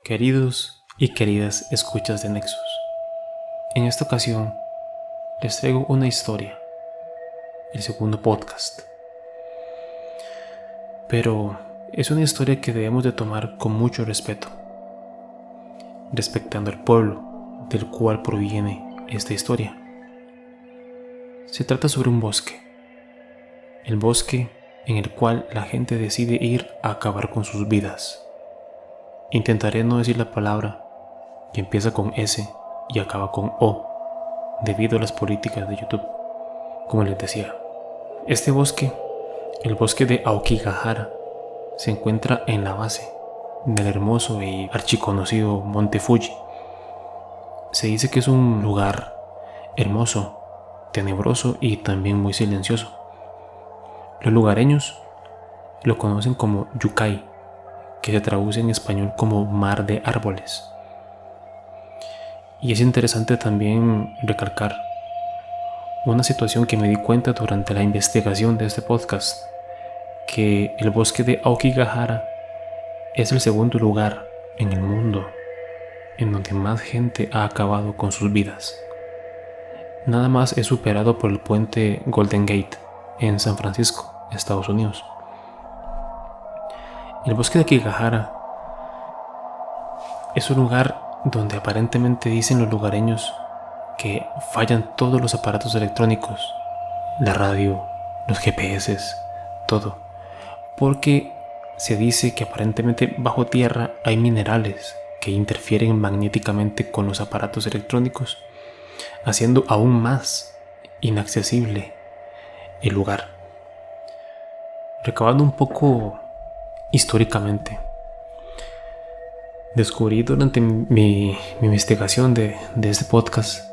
Queridos y queridas escuchas de Nexus, en esta ocasión les traigo una historia, el segundo podcast. Pero es una historia que debemos de tomar con mucho respeto, respetando al pueblo del cual proviene esta historia. Se trata sobre un bosque, el bosque en el cual la gente decide ir a acabar con sus vidas. Intentaré no decir la palabra que empieza con S y acaba con O, debido a las políticas de YouTube. Como les decía, este bosque, el bosque de Aokigahara, se encuentra en la base del hermoso y archiconocido Monte Fuji. Se dice que es un lugar hermoso, tenebroso y también muy silencioso. Los lugareños lo conocen como Yukai, que se traduce en español como mar de árboles. Y es interesante también recalcar una situación que me di cuenta durante la investigación de este podcast, que el bosque de Aokigahara es el segundo lugar en el mundo en donde más gente ha acabado con sus vidas. Nada más es superado por el puente Golden Gate en San Francisco, Estados Unidos. El bosque de Aokigahara es un lugar donde aparentemente dicen los lugareños que fallan todos los aparatos electrónicos, la radio, los GPS, todo, porque se dice que aparentemente bajo tierra hay minerales que interfieren magnéticamente con los aparatos electrónicos, haciendo aún más inaccesible el lugar. Recabando un poco históricamente, descubrí durante mi investigación de este podcast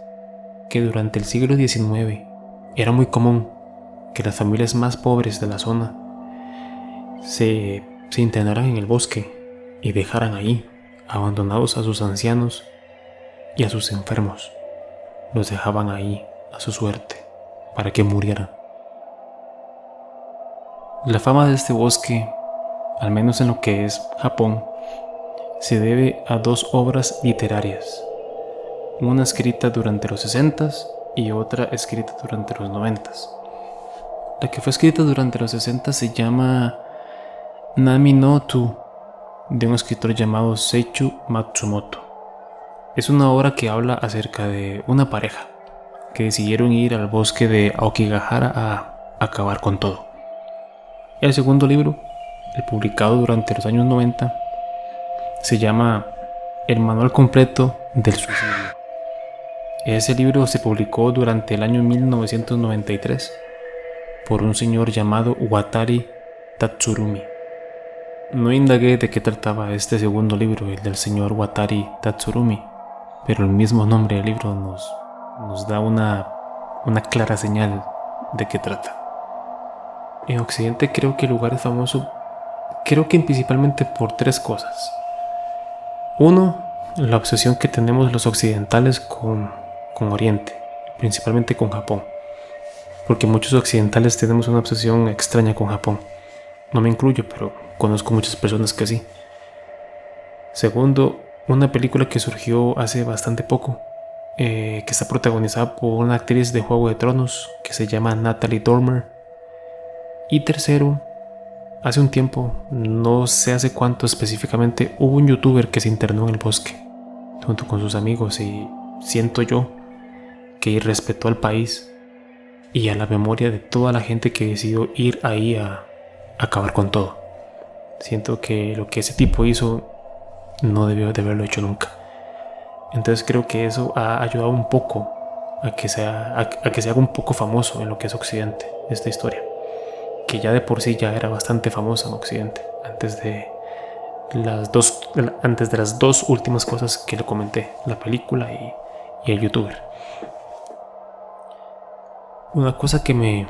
que durante el siglo XIX era muy común que las familias más pobres de la zona se internaran en el bosque y dejaran ahí abandonados a sus ancianos y a sus enfermos. Los dejaban ahí a su suerte para que murieran. La fama de este bosque, al menos en lo que es Japón, se debe a dos obras literarias, una escrita durante los 60s y otra escrita durante los 90s. La que fue escrita durante los 60 se llama Nami no Tu, de un escritor llamado Seiichi Matsumoto. Es una obra que habla acerca de una pareja que decidieron ir al bosque de Aokigahara a acabar con todo. El segundo libro, el publicado durante los años 90, se llama El Manual Completo del Suicidio. Ese libro se publicó durante el año 1993 por un señor llamado Watari Tatsurumi. No indagué de qué trataba este segundo libro, el del señor Watari Tatsurumi, pero el mismo nombre del libro nos da una clara señal de qué trata. En Occidente creo que el lugar es famoso, principalmente por tres cosas. Uno, la obsesión que tenemos los occidentales con Oriente, principalmente con Japón, porque muchos occidentales tenemos una obsesión extraña con Japón. No me incluyo, pero conozco muchas personas que sí. Segundo, una película que surgió hace bastante poco, que está protagonizada por una actriz de Juego de Tronos que se llama Natalie Dormer. Y tercero, hace un tiempo, no sé hace cuánto específicamente, hubo un youtuber que se internó en el bosque junto con sus amigos, y siento yo que irrespetó al país y a la memoria de toda la gente que decidió ir ahí a acabar con todo. Siento que lo que ese tipo hizo no debió de haberlo hecho nunca. Entonces creo que eso ha ayudado un poco a que se haga un poco famoso en lo que es Occidente esta historia, que ya de por sí ya era bastante famosa en Occidente antes de las dos últimas cosas que le comenté, la película y el youtuber. Una cosa que me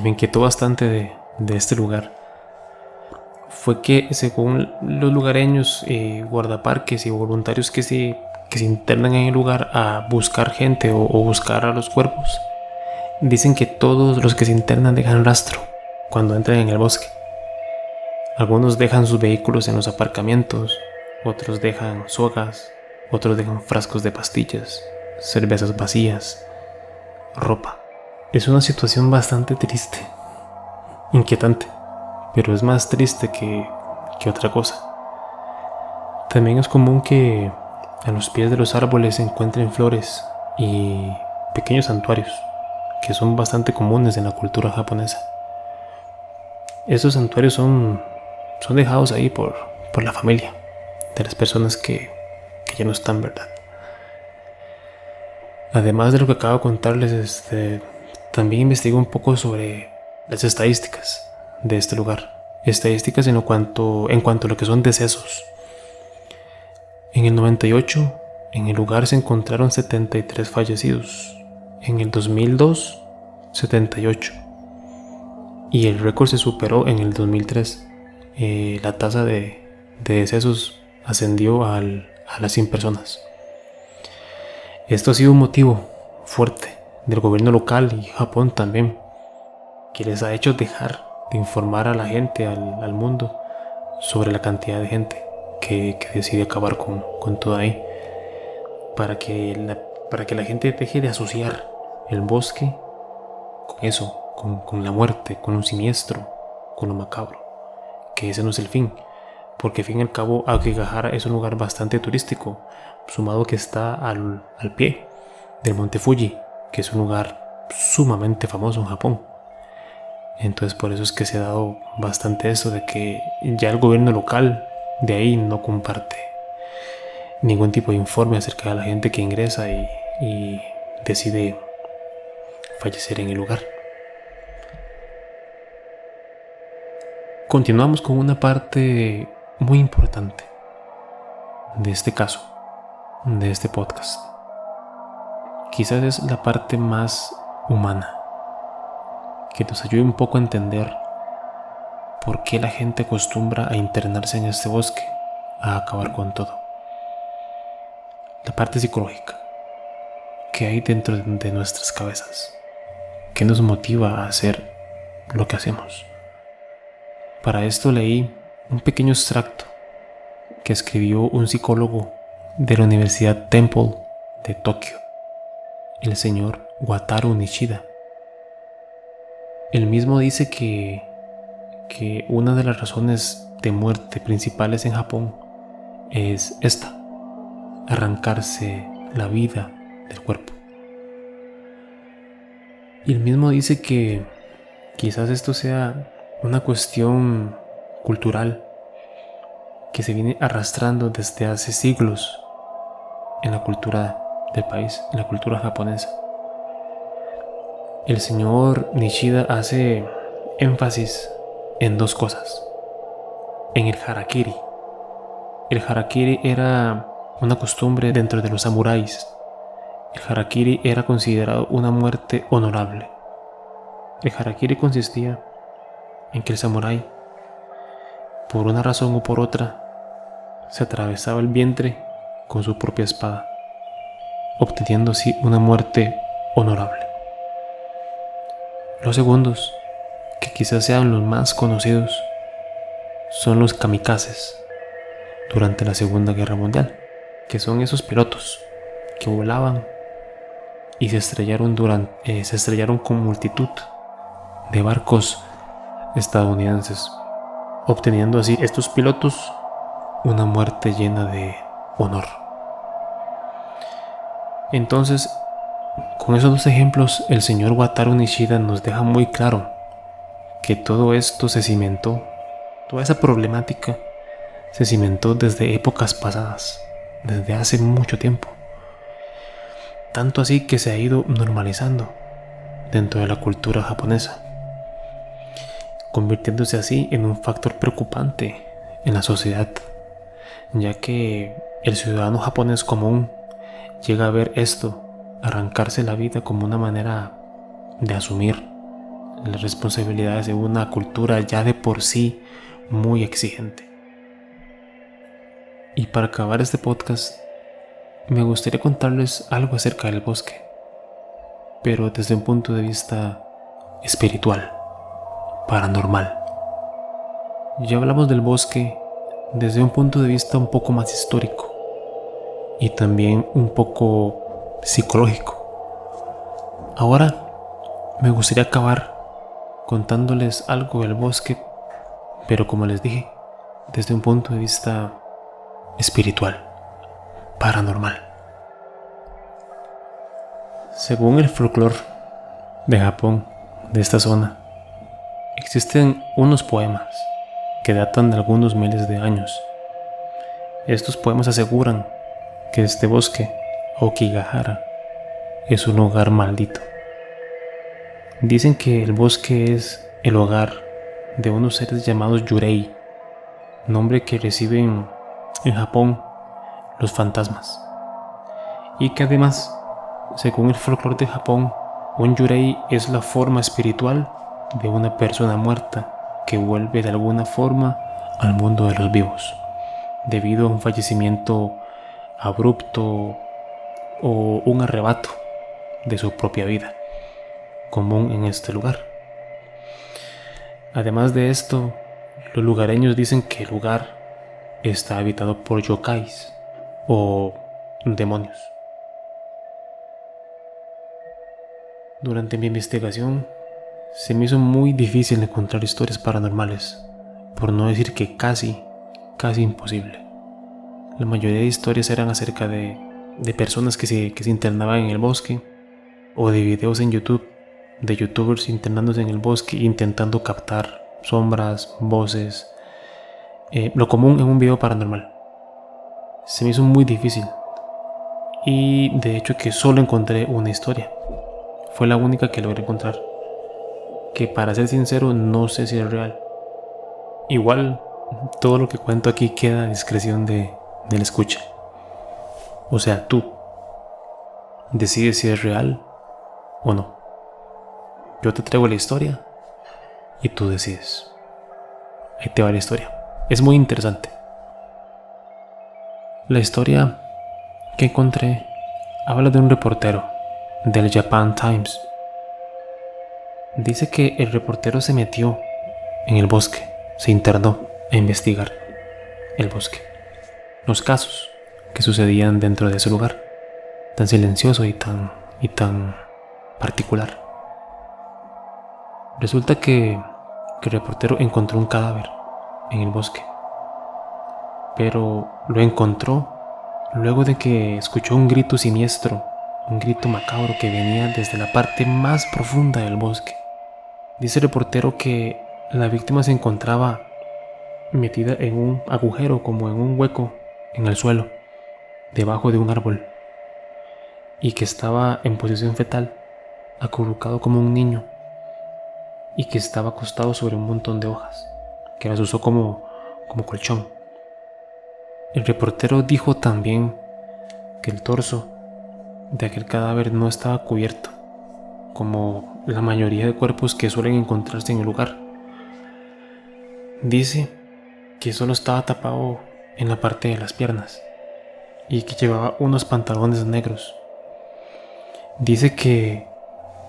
inquietó bastante de este lugar fue que, según los lugareños, guardaparques y voluntarios que se internan en el lugar a buscar gente o buscar a los cuerpos, dicen que todos los que se internan dejan rastro cuando entran en el bosque. Algunos dejan sus vehículos en los aparcamientos, otros dejan sogas, otros dejan frascos de pastillas, cervezas vacías, ropa. Es una situación bastante triste, inquietante, pero es más triste que otra cosa. También es común que a los pies de los árboles se encuentren flores y pequeños santuarios que son bastante comunes en la cultura japonesa. Estos santuarios son dejados ahí por la familia de las personas que ya no están, ¿verdad? Además de lo que acabo de contarles, también investigué un poco sobre las estadísticas de este lugar. Estadísticas en cuanto a lo que son decesos. En el 98, en el lugar se encontraron 73 fallecidos. En el 2002, 78. Y el récord se superó en el 2003. La tasa de decesos ascendió a las 100 personas. Esto ha sido un motivo fuerte del gobierno local y Japón también, que les ha hecho dejar de informar a la gente, al mundo, sobre la cantidad de gente que decide acabar con todo ahí, para que la gente deje de asociar el bosque con eso, con la muerte, con lo siniestro, con lo macabro, que ese no es el fin, porque al fin y al cabo Aokigahara es un lugar bastante turístico, sumado que está al pie del monte Fuji, que es un lugar sumamente famoso en Japón. Entonces por eso es que se ha dado bastante eso de que ya el gobierno local de ahí no comparte ningún tipo de informe acerca de la gente que ingresa y decide fallecer en el lugar. Continuamos con una parte muy importante de este caso, de este podcast. Quizás es la parte más humana, que nos ayude un poco a entender por qué la gente acostumbra a internarse en este bosque, a acabar con todo. La parte psicológica, que hay dentro de nuestras cabezas, que nos motiva a hacer lo que hacemos. Para esto leí un pequeño extracto que escribió un psicólogo de la Universidad Temple de Tokio, el señor Wataru Nishida. Él mismo dice que una de las razones de muerte principales en Japón es esta: arrancarse la vida del cuerpo. Y él mismo dice que quizás esto sea una cuestión cultural que se viene arrastrando desde hace siglos en la cultura del país, en la cultura japonesa. El señor Nishida hace énfasis en dos cosas: en el harakiri. El harakiri era una costumbre dentro de los samuráis. El harakiri era considerado una muerte honorable. El harakiri consistía en que el samurái, por una razón o por otra, se atravesaba el vientre con su propia espada, obteniendo así una muerte honorable. Los segundos, que quizás sean los más conocidos, son los kamikazes durante la Segunda Guerra Mundial, que son esos pilotos que volaban y se estrellaron con multitud de barcos estadounidenses, obteniendo así estos pilotos una muerte llena de honor. Entonces, con esos dos ejemplos, el señor Wataru Nishida nos deja muy claro que todo esto se cimentó, toda esa problemática se cimentó desde épocas pasadas, desde hace mucho tiempo. Tanto así que se ha ido normalizando dentro de la cultura japonesa, convirtiéndose así en un factor preocupante en la sociedad, ya que el ciudadano japonés común llega a ver esto, arrancarse la vida, como una manera de asumir las responsabilidades de una cultura ya de por sí muy exigente. Y para acabar este podcast, me gustaría contarles algo acerca del bosque, pero desde un punto de vista espiritual, paranormal. Ya hablamos del bosque desde un punto de vista un poco más histórico y también un poco psicológico. Ahora me gustaría acabar contándoles algo del bosque, pero como les dije, desde un punto de vista espiritual, paranormal. Según el folclore de Japón, de esta zona, existen unos poemas que datan de algunos miles de años. Estos poemas aseguran que este bosque, Aokigahara, es un hogar maldito. Dicen que el bosque es el hogar de unos seres llamados Yurei, nombre que reciben en Japón los fantasmas, y que además, según el folclore de Japón, un Yurei es la forma espiritual de una persona muerta que vuelve de alguna forma al mundo de los vivos, debido a un fallecimiento abrupto o un arrebato de su propia vida, común en este lugar. Además de esto, los lugareños dicen que el lugar está habitado por yokais o demonios. Durante mi investigación se me hizo muy difícil encontrar historias paranormales, por no decir que casi imposible. La mayoría de historias eran acerca de personas que se internaban en el bosque, o de videos en YouTube de youtubers internándose en el bosque intentando captar sombras, voces, lo común en un video paranormal. Se me hizo muy difícil, y de hecho que solo encontré una historia. Fue la única que logré encontrar, que para ser sincero no sé si es real. Igual todo lo que cuento aquí queda a discreción de la escucha. O sea, tú decides si es real o no. Yo te traigo la historia y tú decides. Ahí te va la historia. Es muy interesante. La historia que encontré habla de un reportero del Japan Times. Dice que el reportero se metió en el bosque, se internó a investigar el bosque, los casos que sucedían dentro de ese lugar, tan silencioso y tan particular. Resulta que el reportero encontró un cadáver en el bosque, pero lo encontró luego de que escuchó un grito siniestro, un grito macabro que venía desde la parte más profunda del bosque. Dice el reportero que la víctima se encontraba metida en un agujero, como en un hueco en el suelo, debajo de un árbol, y que estaba en posición fetal, acurrucado como un niño, y que estaba acostado sobre un montón de hojas, que las usó como colchón. El reportero dijo también que el torso de aquel cadáver no estaba cubierto, como la mayoría de cuerpos que suelen encontrarse en el lugar. Dice que solo estaba tapado en la parte de las piernas y que llevaba unos pantalones negros. Dice que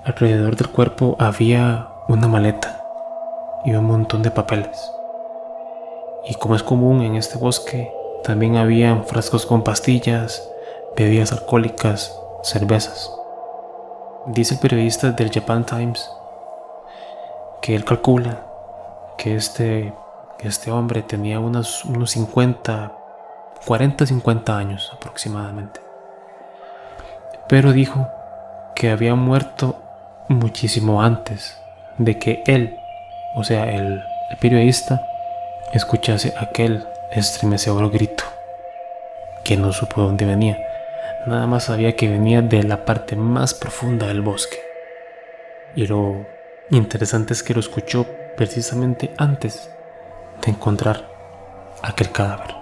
alrededor del cuerpo había una maleta y un montón de papeles. Y como es común en este bosque, también habían frascos con pastillas, bebidas alcohólicas, cervezas. Dice el periodista del Japan Times que él calcula que este hombre tenía unos 40-50 años aproximadamente. Pero dijo que había muerto muchísimo antes de que él, o sea, el periodista, escuchase aquel estremecedor grito, que no supo de dónde venía. Nada más sabía que venía de la parte más profunda del bosque. Y lo interesante es que lo escuchó precisamente antes de encontrar aquel cadáver.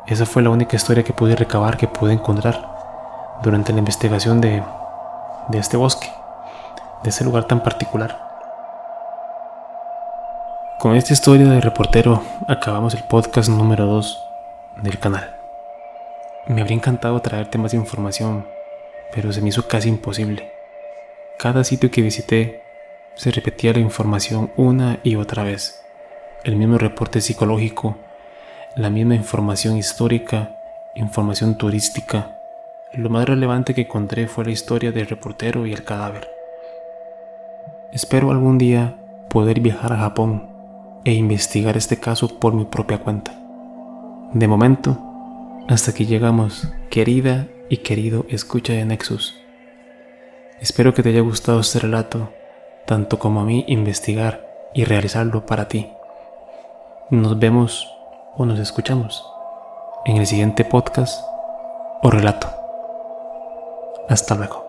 Esa fue la única historia que pude recabar, que pude encontrar durante la investigación de este bosque, de ese lugar tan particular. Con esta historia de reportero acabamos el podcast número 2 del canal. Me habría encantado traerte más información, pero se me hizo casi imposible. Cada sitio que visité se repetía la información una y otra vez. El mismo reporte psicológico la misma información histórica, información turística. Lo más relevante que encontré fue la historia del reportero y el cadáver. Espero algún día poder viajar a Japón e investigar este caso por mi propia cuenta. De momento, hasta aquí llegamos, querida y querido escucha de Nexus. Espero que te haya gustado este relato, tanto como a mí investigar y realizarlo para ti. Nos vemos o nos escuchamos en el siguiente podcast o relato. Hasta luego.